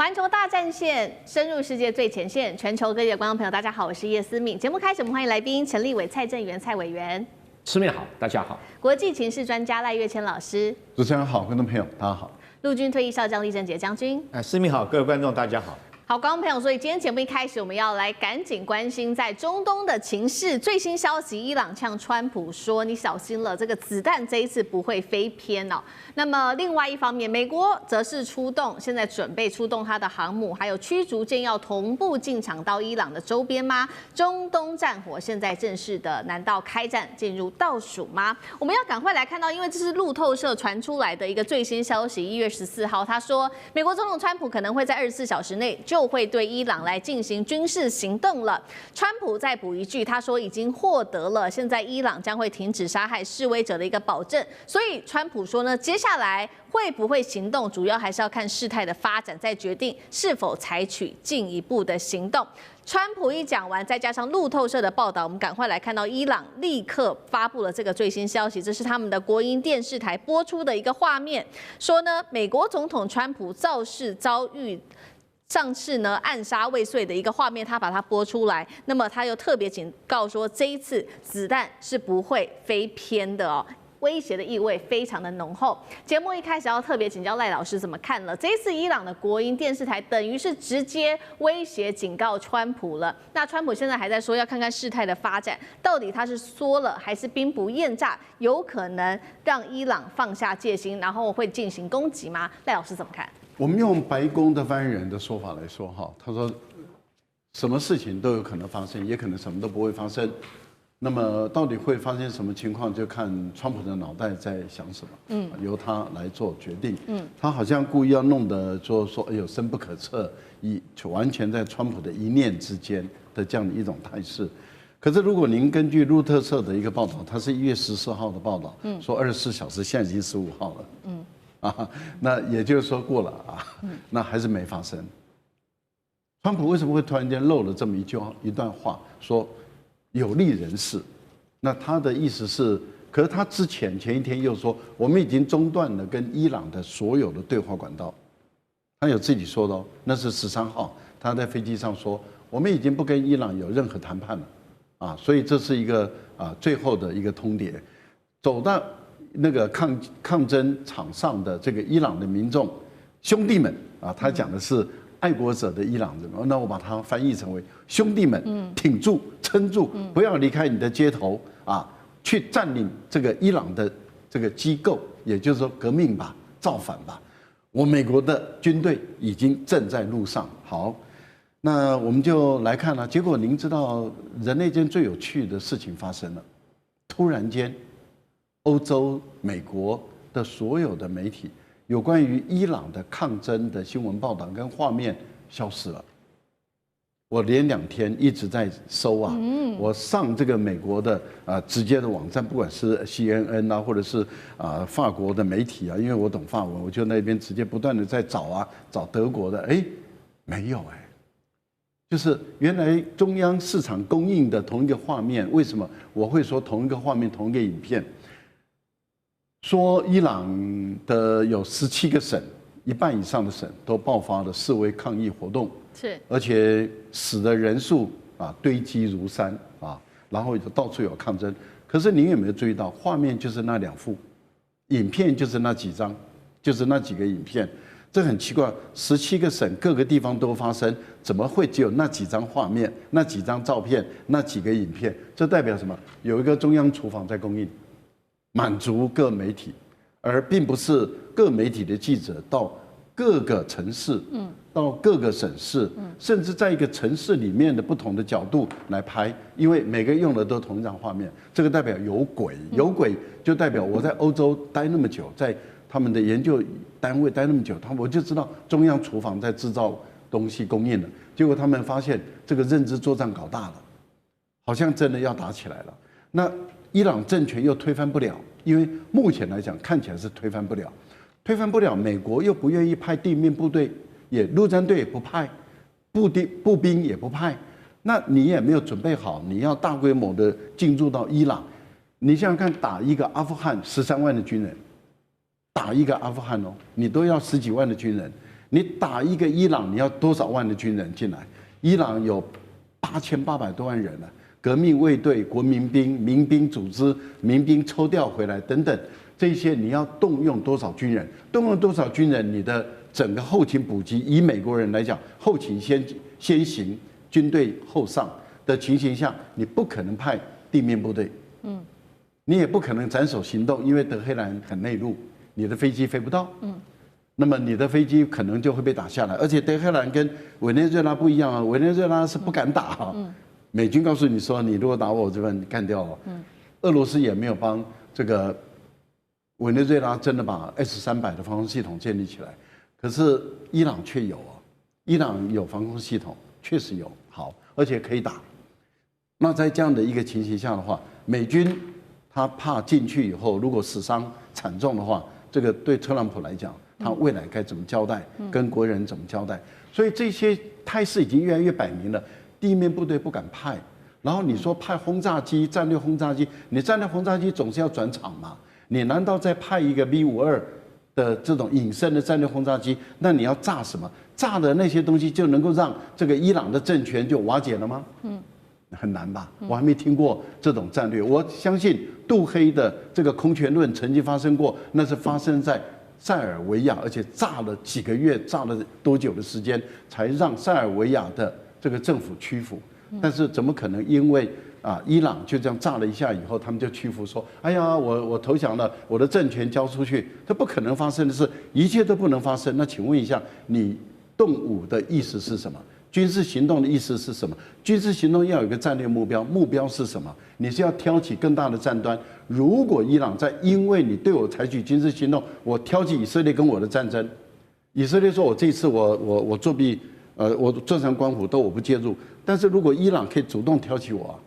环球大战线深入世界最前线，全球各地的观众朋友，大家好，我是叶思敏。节目开始，我们欢迎来宾陈立伟、蔡正元、蔡委员。思敏好，大家好。国际情势专家赖岳谦老师。主持人好，观众朋友大家好。陆军退役少将厉正杰将军。思敏好，各位观众大家好。好，观众朋友，所以今天节目一开始，我们要来赶紧关心在中东的情势。最新消息，伊朗呛川普说：“你小心了，这个子弹这一次不会飞偏哦。”那么另外一方面，美国则是出动，现在准备出动它的航母，还有驱逐舰要同步进场到伊朗的周边吗？中东战火现在正式的，难道开战进入倒数吗？我们要赶快来看到，因为这是路透社传出来的一个最新消息，1月14号，他说美国总统川普可能会在24小时内就会对伊朗来进行军事行动了。川普再补一句，他说已经获得了现在伊朗将会停止杀害示威者的一个保证。所以川普说呢，接下来会不会行动，主要还是要看事态的发展，再决定是否采取进一步的行动。川普一讲完，再加上路透社的报道，我们赶快来看到伊朗立刻发布了这个最新消息，这是他们的国营电视台播出的一个画面，说呢，美国总统川普造势遭遇上次呢暗杀未遂的一个画面，他把它播出来。那么他又特别警告说，这一次子弹是不会飞偏的哦。威胁的意味非常的浓厚。节目一开始要特别请教赖老师怎么看了？这一次伊朗的国营电视台等于是直接威胁警告川普了。那川普现在还在说要看看事态的发展，到底他是缩了还是兵不厌诈，有可能让伊朗放下戒心，然后会进行攻击吗？赖老师怎么看？我们用白宫的发言人的说法来说哈，他说什么事情都有可能发生，也可能什么都不会发生。那么到底会发生什么情况，就看川普的脑袋在想什么，由他来做决定。他好像故意要弄得说哎呦深不可测，完全在川普的一念之间的这样的一种态势。可是如果您根据路透社的一个报道，它是1月14号的报道，说24小时，现在已经15号了，那也就是说过了啊，那还是没发生。川普为什么会突然间漏了这么一段话，说有利人士？那他的意思是，可是他前一天又说，我们已经中断了跟伊朗的所有的对话管道。他有自己说的哦，那是13号，他在飞机上说，我们已经不跟伊朗有任何谈判了，啊，所以这是一个最后的一个通牒。走到那个抗争场上的这个伊朗的民众兄弟们啊，他讲的是爱国者的伊朗人，那我把它翻译成为兄弟们，挺住、撑住，不要离开你的街头啊，去占领这个伊朗的这个机构，也就是说革命吧，造反吧。我美国的军队已经正在路上。好，那我们就来看了。结果您知道，人类间最有趣的事情发生了，突然间，欧洲、美国的所有的媒体有关于伊朗的抗争的新闻报道跟画面消失了。我连2天一直在搜啊，我上这个美国的直接的网站，不管是 CNN 啊，或者是法国的媒体啊，因为我懂法文，我就那边直接不断的在找啊，找德国的，没有就是原来中央市场供应的同一个画面，为什么我会说同一个画面、同一个影片？说伊朗的有17个省，一半以上的省都爆发了示威抗议活动，是，而且死的人数堆积如山然后到处有抗争。可是您有没有注意到，画面就是那2幅，影片就是那几张，就是那几个影片。这很奇怪，17个省各个地方都发生，怎么会只有那几张画面、那几张照片、那几个影片？这代表什么？有一个中央厨房在供应，满足各媒体，而并不是各媒体的记者到各个城市，到各个省市，甚至在一个城市里面的不同的角度来拍，因为每个用的都同一张画面，这个代表有鬼，有鬼就代表我在欧洲待那么久，在他们的研究单位待那么久，我就知道中央厨房在制造东西供应了。结果他们发现这个认知作战搞大了，好像真的要打起来了。那伊朗政权又推翻不了，因为目前来讲看起来是推翻不了。推翻不了，美国又不愿意派地面部队，陆战队也不派，步兵也不派，那你也没有准备好，你要大规模的进入到伊朗，你想想看，打一个阿富汗13万的军人，打一个阿富汗你都要10几万的军人，你打一个伊朗，你要多少万的军人进来？伊朗有8800多万人了，革命卫队、国民兵、民兵组织、民兵抽调回来等等，这些你要动用多少军人？动用多少军人？你的整个后勤补给，以美国人来讲，后勤先行，军队后上的情形下，你不可能派地面部队，你也不可能斩首行动，因为德黑兰很内陆，你的飞机飞不到，那么你的飞机可能就会被打下来。而且德黑兰跟委内瑞拉不一样啊，委内瑞拉是不敢打啊，美军告诉你说，你如果打我这边干掉了，俄罗斯也没有帮这个委内瑞拉真的把 S-300的防空系统建立起来，可是伊朗却有啊，伊朗有防空系统，确实有好，而且可以打。那在这样的一个情形下的话，美军他怕进去以后，如果死伤惨重的话，这个对特朗普来讲，他未来该怎么交代，跟国人怎么交代？所以这些态势已经越来越摆明了，地面部队不敢派。然后你说派轰炸机、战略轰炸机，你战略轰炸机总是要转场嘛？你难道再派一个 V-52的这种隐身的战略轰炸机？那你要炸什么？炸的那些东西就能够让这个伊朗的政权就瓦解了吗？很难吧？我还没听过这种战略。我相信杜黑的这个空权论曾经发生过，那是发生在塞尔维亚，而且炸了几个月，炸了多久的时间，才让塞尔维亚的这个政府屈服。但是怎么可能因为伊朗就这样炸了一下以后，他们就屈服说，哎呀，我投降了，我的政权交出去，这不可能发生的事，一切都不能发生。那请问一下，你动武的意思是什么？军事行动的意思是什么？军事行动要有一个战略目标，目标是什么？你是要挑起更大的战端。如果伊朗在因为你对我采取军事行动，我挑起以色列跟我的战争，以色列说我这一次我作弊，我坐山观虎都我不介入。但是如果伊朗可以主动挑起我，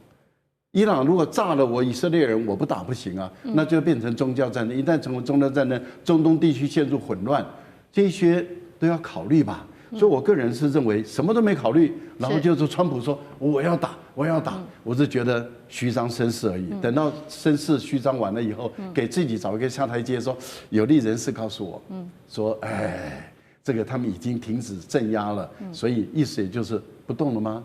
伊朗如果炸了我以色列人，我不打不行啊，那就变成宗教战争。一旦成为宗教战争，中东地区陷入混乱，这些都要考虑吧。所以我个人是认为什么都没考虑，然后就是川普说我要打，我要打，我是觉得虚张声势而已。等到声势虚张完了以后，给自己找一个下台阶，说有利人士告诉我，说哎，这个他们已经停止镇压了，所以意思也就是不动了吗？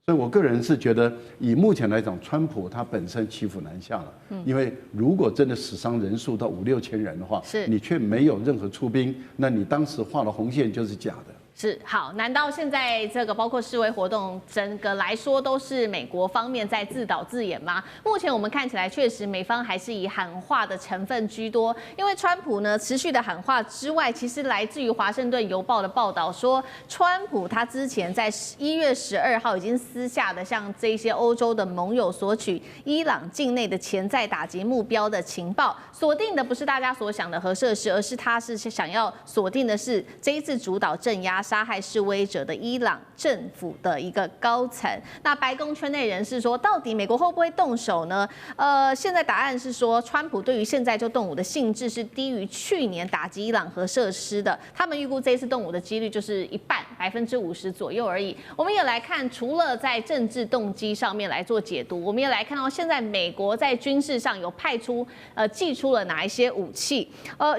所以我个人是觉得，以目前来讲，川普他本身骑虎难下了，因为如果真的死伤人数到5、6千人的话，你却没有任何出兵，那你当时画的红线就是假的。是好，难道现在这个包括示威活动，整个来说都是美国方面在自导自演吗？目前我们看起来，确实美方还是以喊话的成分居多。因为川普呢持续的喊话之外，其实来自于华盛顿邮报的报道说，川普他之前在1月12号已经私下的向这些欧洲的盟友索取伊朗境内的潜在打击目标的情报，锁定的不是大家所想的核设施，而是他是想要锁定的是这一次主导镇压杀害示威者的伊朗政府的一个高层。那白宫圈内人士说，到底美国会不会动手呢？现在答案是说，川普对于现在就动武的兴致是低于去年打击伊朗核设施的。他们预估这一次动武的几率就是一半，50%左右而已。我们也来看，除了在政治动机上面来做解读，我们也来看到现在美国在军事上有派出寄出了哪一些武器。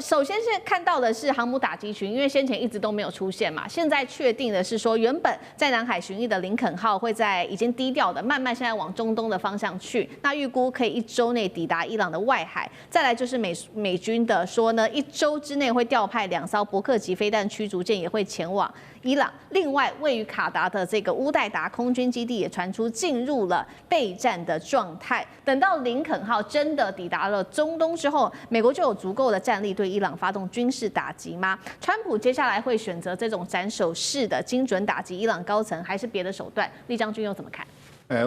首先是看到的是航母打击群，因为先前一直都没有出现嘛。现在确定的是说，原本在南海巡弋的林肯号会在已经低调的慢慢现在往中东的方向去，那预估可以1周内抵达伊朗的外海。再来就是美军的说呢，1周之内会调派2艘伯克级飞弹驱逐舰也会前往伊朗。另外，位于卡达的这个乌代达空军基地也传出进入了备战的状态。等到林肯号真的抵达了中东之后，美国就有足够的战力对伊朗发动军事打击吗？川普接下来会选择这种斩首式的精准打击伊朗高层，还是别的手段？厉将军又怎么看？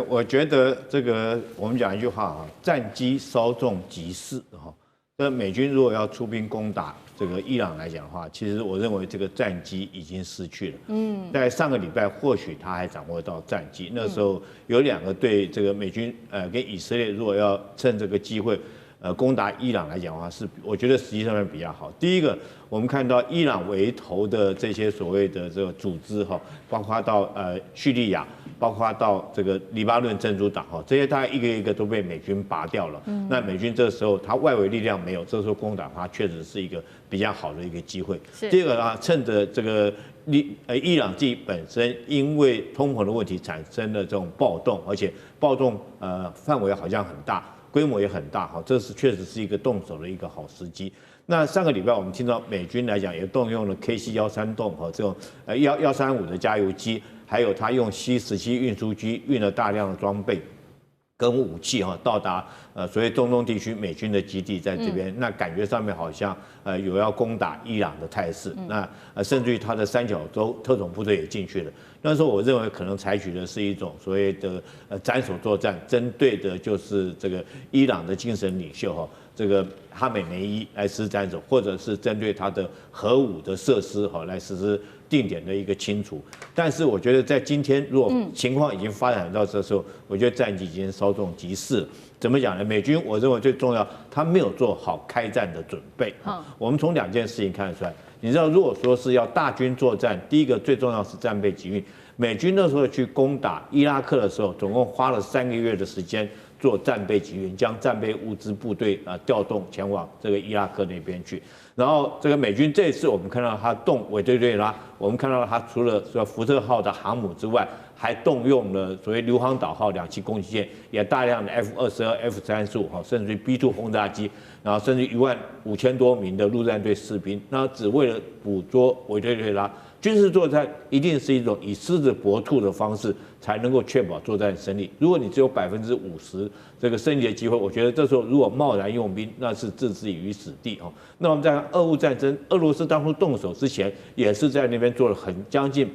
我觉得这个我们讲一句话啊，战机稍纵即逝哈。那美军如果要出兵攻打这个伊朗来讲的话，其实我认为这个战机已经失去了。在上个礼拜或许他还掌握到战机，那时候有2个对这个美军跟以色列如果要趁这个机会攻打伊朗来讲的话，我觉得实际上面比较好。第一个，我们看到伊朗为头的这些所谓的这个组织哈，包括到叙利亚，包括到这个黎巴嫩真主党哈，这些大概一个一个都被美军拔掉了。那美军这时候他外围力量没有，这时候攻打它确实是一个比较好的一个机会。第二个啊，趁着这个伊朗自己本身因为通膨的问题产生了这种暴动，而且暴动范围好像很大。规模也很大，哈，这是确实是一个动手的一个好时机。那上个礼拜我们听到美军来讲也动用了 KC-136和这种135的加油机，还有他用 C-17运输机运了大量的装备跟武器哈，到达所谓中东地区美军的基地在这边，那感觉上面好像有要攻打伊朗的态势，那甚至于他的三角洲特种部队也进去了。那时候我认为可能采取的是一种所谓的斩首作战，针对的就是这个伊朗的精神领袖哈，这个哈美内伊来实施斩首，或者是针对他的核武的设施哈来实施定点的一个清除。但是我觉得在今天，如果情况已经发展到这时候，我觉得战机已经稍纵即逝了。怎么讲呢？美军我认为最重要，他没有做好开战的准备。我们从2件事情看得出来。你知道，如果说是要大军作战，第一个最重要是战备集运。美军那时候去攻打伊拉克的时候，总共花了3个月的时间做战备集运，将战备物资部队调动前往这个伊拉克那边去。然后这个美军这一次，我们看到他动委内瑞拉，我们看到他除了说福特号的航母之外，还动用了所谓硫磺岛号2栖攻击舰，也大量的 F-22、F-35哈，甚至于 B-2轰炸机，然后甚至15000多名的陆战队士兵，那只为了捕捉委内瑞拉。军事作战一定是一种以狮子搏兔的方式，才能够确保作战胜利。如果你只有50%这个胜利的机会，我觉得这时候如果贸然用兵，那是置之于死地哦。那我们在俄乌战争，俄罗斯当初动手之前，也是在那边做了将近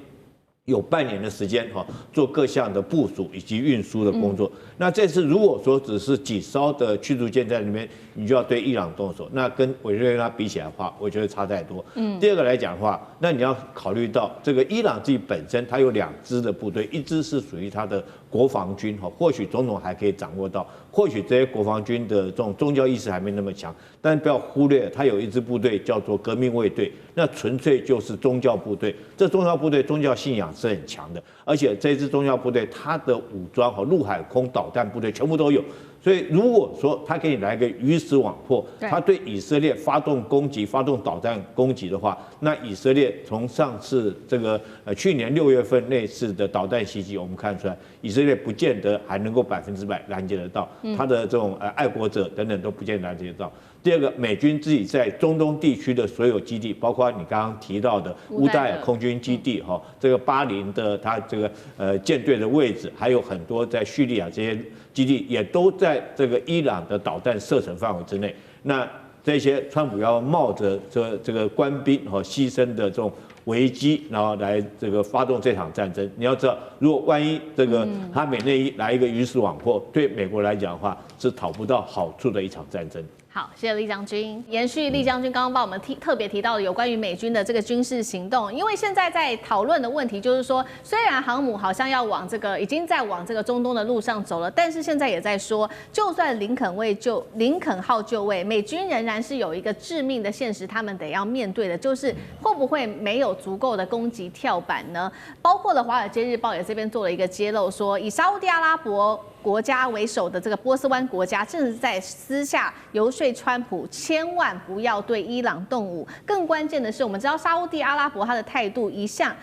有半年的时间哈，做各项的部署以及运输的工作。那这次如果说只是几艘的驱逐舰在里面，你就要对伊朗动手，那跟委内瑞拉比起来的话，我觉得差太多。第二个来讲的话，那你要考虑到这个伊朗自己本身，它有2支的部队，一支是属于它的国防军哈，或许总统还可以掌握到，或许这些国防军的这种宗教意识还没那么强，但不要忽略，它有一支部队叫做革命卫队，那纯粹就是宗教部队。这宗教部队宗教信仰是很强的，而且这支宗教部队它的武装和陆海空导弹部队全部都有。所以如果说他给你来个鱼死网破，他对以色列发动攻击、发动导弹攻击的话，那以色列从上次这个去年6月份那次的导弹袭击，我们看出来，以色列不见得还能够100%拦截得到，他的这种爱国者等等都不见得拦截得到。第二个，美军自己在中东地区的所有基地，包括你刚刚提到的乌代尔空军基地哈，这个巴林的它这个舰队的位置，还有很多在叙利亚这些基地，也都在这个伊朗的导弹射程范围之内。那这些川普要冒着这个官兵和牺牲的这种危机，然后来这个发动这场战争。你要知道，如果万一这个哈美内伊来一个鱼死网破，对美国来讲的话，是讨不到好处的一场战争。好，谢谢厉将军。延续厉将军刚刚帮我们特别提到的有关于美军的这个军事行动，因为现在在讨论的问题就是说，虽然航母好像要往已经在往这个中东的路上走了，但是现在也在说，就算林肯号就位，美军仍然是有一个致命的现实，他们得要面对的，就是会不会没有足够的攻击跳板呢？包括了《华尔街日报》也这边做了一个揭露，说以沙烏地阿拉伯国家为首的这个波斯湾国家，正是在私下游说川普千万不要对伊朗动武。更关键的是，我们知道沙烏地阿拉伯他的态度一向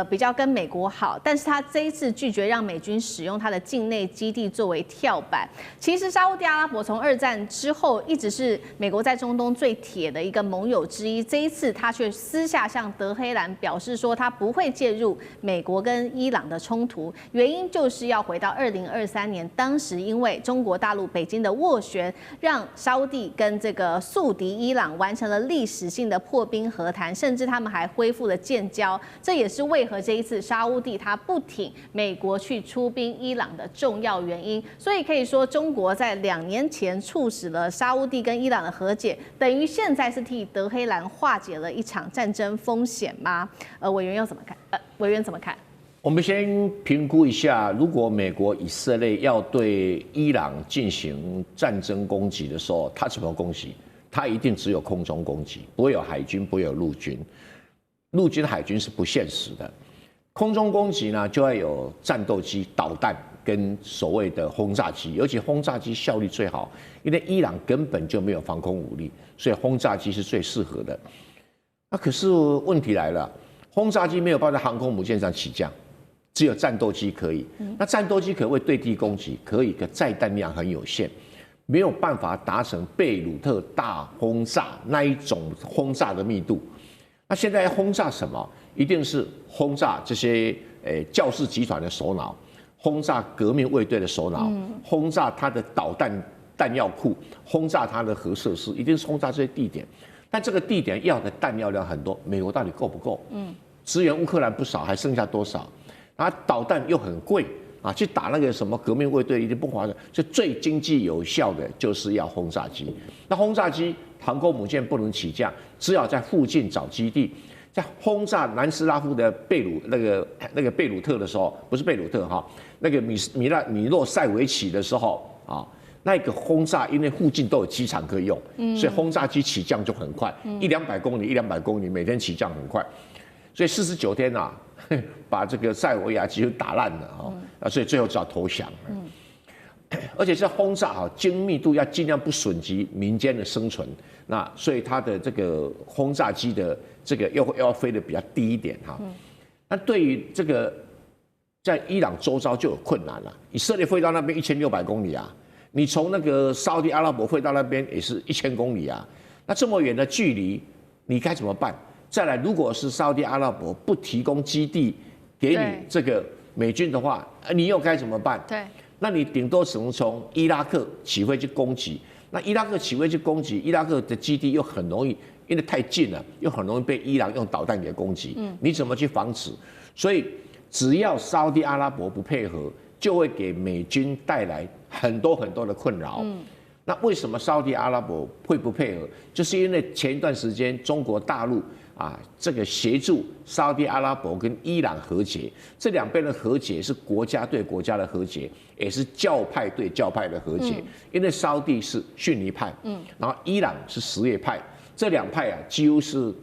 比较跟美国好，但是他这一次拒绝让美军使用他的境内基地作为跳板。其实沙烏地阿拉伯从2战之后一直是美国在中东最铁的一个盟友之一，这一次他却私下向德黑兰表示说他不会介入美国跟伊朗的冲突，原因就是要回到2023年。当时因为中国大陆北京的斡旋，让沙烏地跟这个宿敌伊朗完成了历史性的破冰和谈，甚至他们还恢复了建交。这也是为何这一次沙烏地他不挺美国去出兵伊朗的重要原因。所以可以说，中国在2年前促使了沙烏地跟伊朗的和解，等于现在是替德黑兰化解了一场战争风险吗？委员又怎么看？委员怎么看？我们先评估一下，如果美国、以色列要对伊朗进行战争攻击的时候，它怎么攻击？它一定只有空中攻击，不会有海军，不会有陆军。陆军、海军是不现实的。空中攻击呢，就要有战斗机、导弹跟所谓的轰炸机，尤其轰炸机效率最好，因为伊朗根本就没有防空武力，所以轰炸机是最适合的。那可是问题来了，轰炸机没有办法在航空母舰上起降。只有战斗机可以，那战斗机可不可以对地攻击？可以，可载弹量很有限，没有办法达成贝鲁特大轰炸那一种轰炸的密度。那现在要轰炸什么？一定是轰炸这些教士集团的首脑，轰炸革命卫队的首脑，轰炸他的导弹弹药库，轰炸他的核设施，一定是轰炸这些地点。但这个地点要的弹药量很多，美国到底够不够？支援乌克兰不少，还剩下多少？啊，导弹又很贵啊，去打那个什么革命卫队一定不划算，所以最经济有效的就是要轰炸机。那轰炸机航空母舰不能起降，只好在附近找基地。在轰炸南斯拉夫的贝鲁特的时候，不是贝鲁特哈，那个米洛塞维奇的时候啊，那个轰炸因为附近都有机场可以用，所以轰炸机起降就很快，100-200公里，100-200公里，每天起降很快，所以49天啊。把这个塞尔维亚几乎打烂了啊，所以最后只好投降。而且这轰炸啊，精密度要尽量不损及民间的生存。那所以它的这个轰炸机的这个要飞得比较低一点哈。那对于这个在伊朗周遭就有困难了。以色列飞到那边1600公里啊，你从那个沙特阿拉伯飞到那边也是1000公里啊。那这么远的距离，你该怎么办？再来，如果是沙特阿拉伯不提供基地给你这个美军的话，你又该怎么办？对，那你顶多只能从伊拉克起飞去攻击。那伊拉克起飞去攻击，伊拉克的基地又很容易，因为太近了，又很容易被伊朗用导弹给攻击。你怎么去防止？所以只要沙特阿拉伯不配合，就会给美军带来很多很多的困扰。那为什么沙特阿拉伯会不配合？就是因为前一段时间中国大陆这个协助沙特阿拉伯跟伊朗和解，这两边的和解是国家对国家的和解，也是教派对教派的和解。因为沙特是逊尼派，然后伊朗是什叶派，这两派几乎是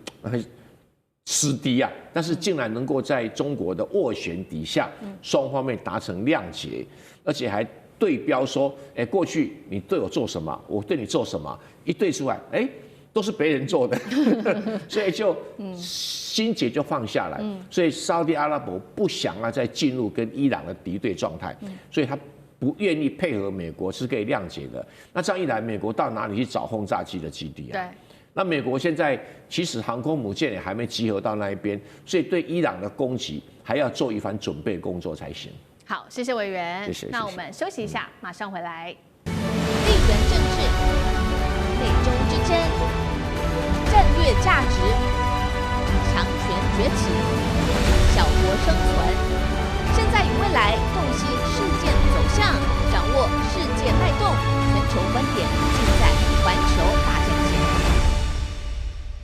死敌啊，但是竟然能够在中国的斡旋底下，双方面达成谅解，而且还对标说，过去你对我做什么，我对你做什么，一对出来，都是别人做的，所以就心结就放下来。所以沙特阿拉伯不想要再进入跟伊朗的敌对状态，所以他不愿意配合美国是可以谅解的。那这样一来，美国到哪里去找轰炸机的基地啊？对。那美国现在其实航空母舰也还没集合到那一边，所以对伊朗的攻击还要做一番准备工作才行。好，谢谢委员。谢谢。那我们休息一下，马上回来。地缘政治、美中之争、战略价值、强权崛起，小国生